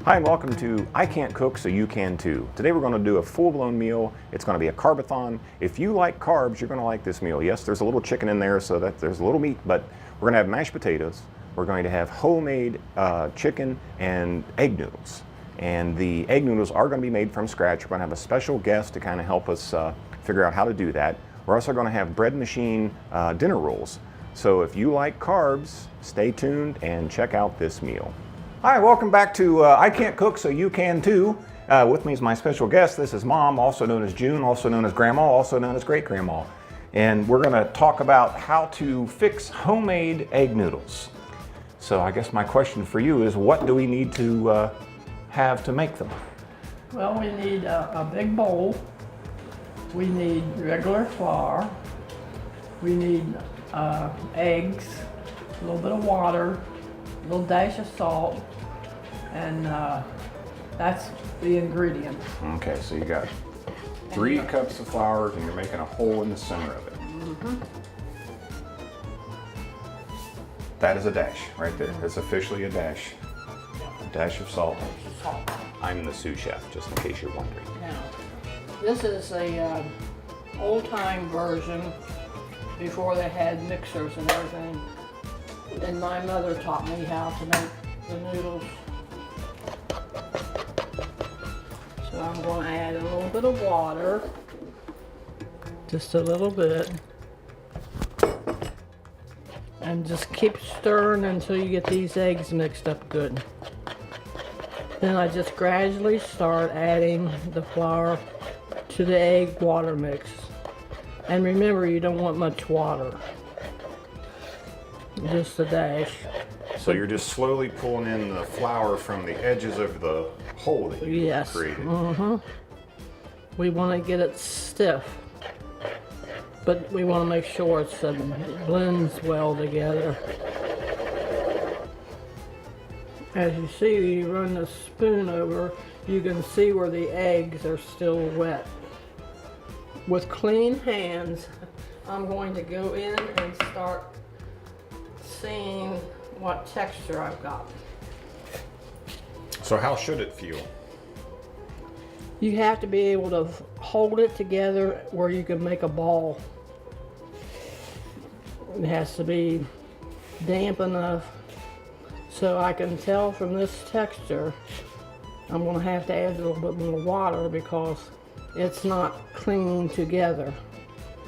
Hi and welcome to I Can't Cook So You Can Too. Today we're going to do a full-blown meal. It's going to be a carb-a-thon. If you like carbs, you're going to like this meal. Yes, there's a little chicken in there, so that there's a little meat, but we're going to have mashed potatoes. We're going to have homemade chicken and egg noodles. And the egg noodles are going to be made from scratch. We're going to have a special guest to kind of help us figure out how to do that. We're also going to have bread machine dinner rolls. So if you like carbs, stay tuned and check out this meal. Hi, welcome back to I Can't Cook So You Can Too. With me is my special guest. This is Mom, also known as June, also known as Grandma, also known as Great Grandma. And we're going to talk about how to fix homemade egg noodles. So I guess my question for you is, what do we need to have to make them? Well, we need a big bowl. We need regular flour. We need eggs, a little bit of water, a little dash of salt, and that's the ingredients. Okay, so you got 3 cups of flour and you're making a hole in the center of it. Mm-hmm. That is a dash right there. It's officially a dash. A dash of salt. I'm the sous chef, just in case you're wondering. Now, this is a old-time version before they had mixers and everything. And my mother taught me how to make the noodles. So I'm going to add a little bit of water, just a little bit, and just keep stirring until you get these eggs mixed up good. Then I just gradually start adding the flour to the egg water mix. And remember, you don't want much water. Just a dash. So you're just slowly pulling in the flour from the edges of the hole that you created. Mm-hmm. We want to get it stiff, but we want to make sure it blends well together. As you see, you run the spoon over, you can see where the eggs are still wet. With clean hands, I'm going to go in and start seeing what texture I've got. So how should it feel? You have to be able to hold it together where you can make a ball. It has to be damp enough so I can tell from this texture I'm going to have to add a little bit more water because it's not clinging together.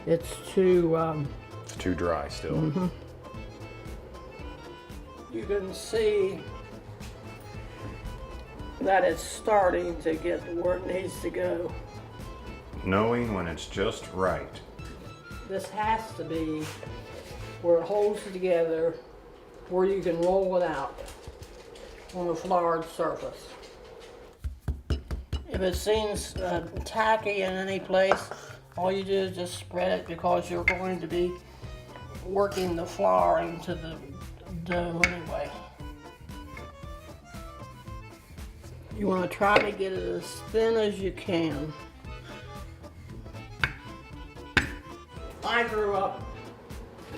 It's too dry still. Mm-hmm. You can see that it's starting to get where it needs to go. Knowing when it's just right. This has to be where it holds together, where you can roll it out on a floured surface. If it seems tacky in any place, all you do is just spread it because you're going to be working the flour into the dough anyway. You want to try to get it as thin as you can. I grew up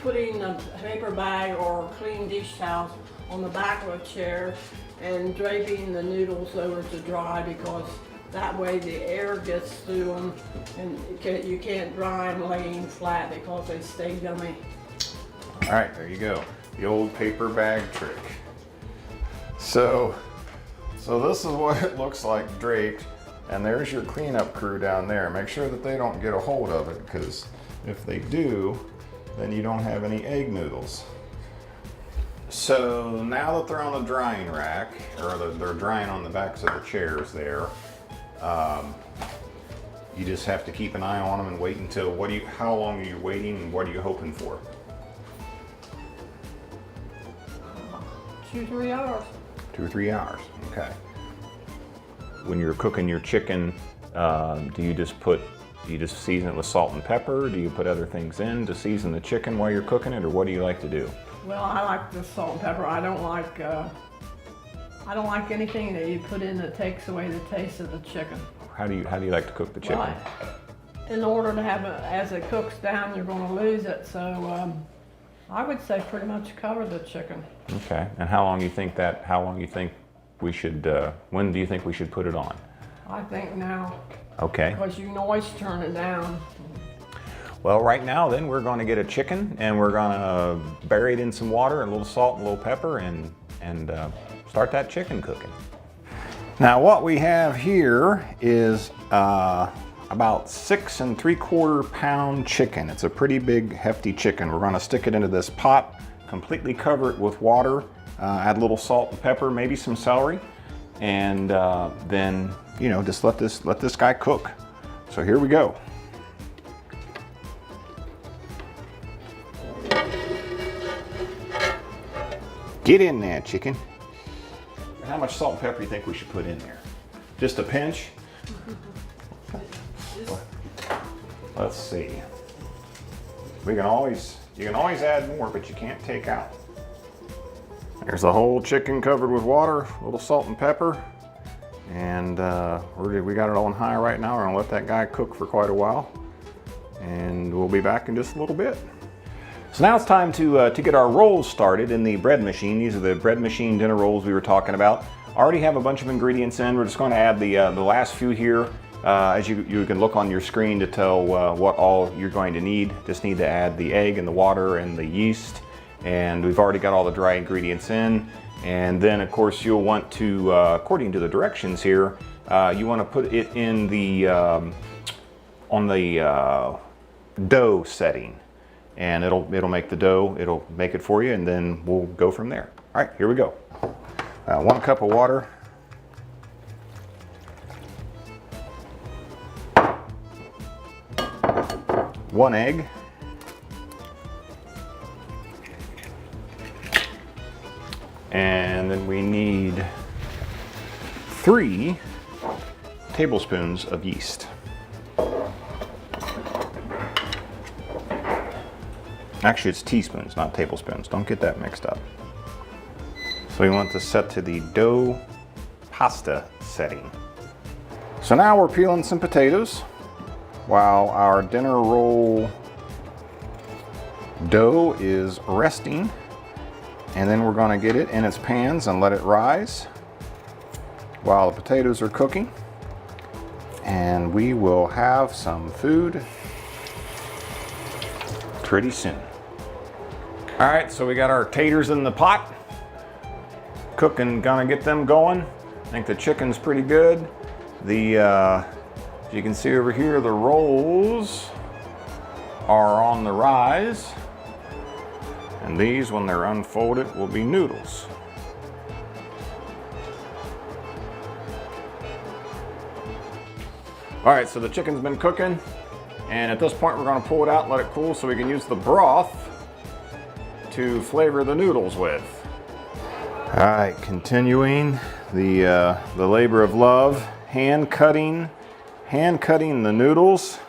putting a paper bag or clean dish towel on the back of a chair and draping the noodles over to dry because that way the air gets through them and you can't dry them laying flat because they stay gummy. All right, there you go. The old paper bag trick. So this is what it looks like draped, and there's your cleanup crew down there. Make sure that they don't get a hold of it, because if they do, then you don't have any egg noodles. So now that they're on the drying rack, or they're drying on the backs of the chairs there, you just have to keep an eye on them and wait until, how long are you waiting and what are you hoping for? 2 or 3 hours. 2 or 3 hours, okay. When you're cooking your chicken, do you just season it with salt and pepper? Do you put other things in to season the chicken while you're cooking it, or what do you like to do? Well, I like the salt and pepper. I don't like anything that you put in that takes away the taste of the chicken. How do you like to cook the chicken? Well, in order to have it, as it cooks down, you're going to lose it. So I would say pretty much cover the chicken. Okay, and how long you think we should, when do you think we should put it on? I think now, Okay. because you can always turn it down. Well, right now then we're going to get a chicken and we're going to bury it in some water and a little salt and a little pepper and start that chicken cooking. Now what we have here is about 6 3/4 pound chicken. It's a pretty big hefty chicken. We're going to stick it into this pot, completely cover it with water, add a little salt and pepper, maybe some celery, and then, you know, just let this guy cook. So here we go. Get in there, chicken. How much salt and pepper do you think we should put in there? Just a pinch? Let's see. You can always add more, but you can't take out. There's the whole chicken covered with water, a little salt and pepper, and we got it on high right now. We're gonna let that guy cook for quite a while, and we'll be back in just a little bit. So now it's time to get our rolls started in the bread machine. These are the bread machine dinner rolls we were talking about. I already have a bunch of ingredients in. We're just going to add the last few here. As you can look on your screen to tell what all you're going to need. Just need to add the egg and the water and the yeast. And we've already got all the dry ingredients in. And then of course you'll want to, according to the directions here, you want to put it in the, on the dough setting. And it'll make the dough, it'll make it for you, and then we'll go from there. All right, here we go. 1 cup of water. One egg. And then we need 3 tablespoons of yeast. Actually, it's teaspoons, not tablespoons. Don't get that mixed up. So we want to set to the dough pasta setting. So now we're peeling some potatoes while our dinner roll dough is resting. And then we're going to get it in its pans and let it rise while the potatoes are cooking. And we will have some food pretty soon. All right, so we got our taters in the pot. Cooking, gonna get them going. I think the chicken's pretty good. As you can see over here, the rolls are on the rise. And these, when they're unfolded, will be noodles. All right, so the chicken's been cooking. And at this point, we're going to pull it out and let it cool so we can use the broth to flavor the noodles with. All right, continuing the labor of love, hand cutting the noodles.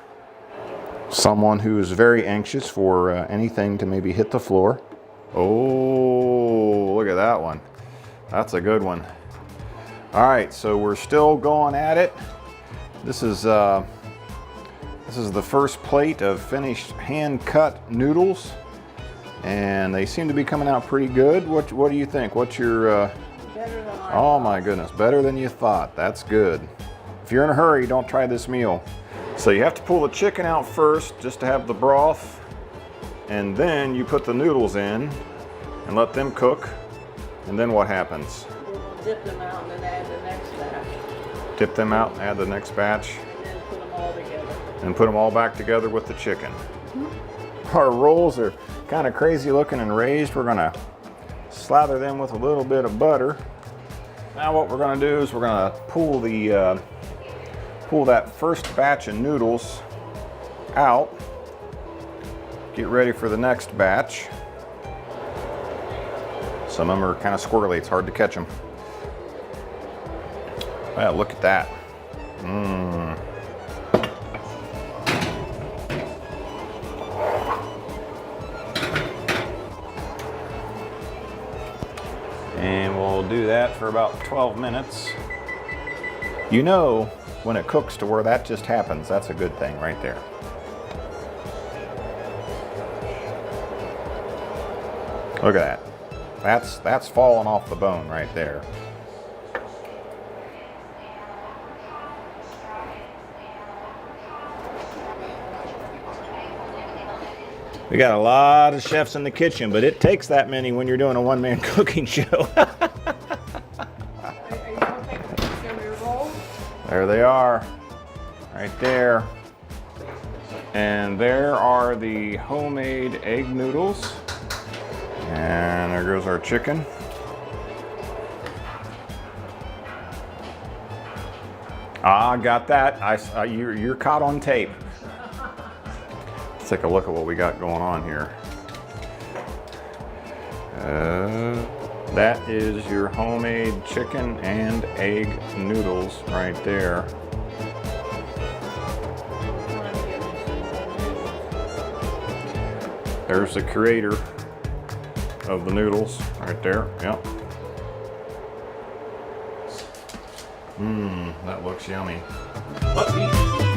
Someone who is very anxious for anything to maybe hit the floor. Oh, look at that one. That's a good one. All right, so we're still going at it. This is the first plate of finished hand-cut noodles, and they seem to be coming out pretty good. What do you think? What's your? Better than I Oh my goodness, better than you thought. That's good. If you're in a hurry, don't try this meal. So you have to pull the chicken out first, just to have the broth, and then you put the noodles in and let them cook. And then what happens? We'll dip them out and then add the next batch. Dip them out, add the next batch. And then put them all together. And put them all back together with the chicken. Our rolls are kind of crazy looking and raised. We're gonna slather them with a little bit of butter. Now what we're gonna do is we're gonna pull that first batch of noodles out. Get ready for the next batch. Some of them are kind of squirrely, it's hard to catch them. Well, look at that. And we'll do that for about 12 minutes. You know, when it cooks to where that just happens, that's a good thing right there. Look at that. That's falling off the bone right there. We got a lot of chefs in the kitchen, but it takes that many when you're doing a one-man cooking show. Are you gonna take a picture of your roll? There they are, right there. And there are the homemade egg noodles. And there goes our chicken. Ah, got that. You're caught on tape. Let's take a look at what we got going on here. That is your homemade chicken and egg noodles right there. There's the creator of the noodles right there. Yep. That looks yummy. Let's eat.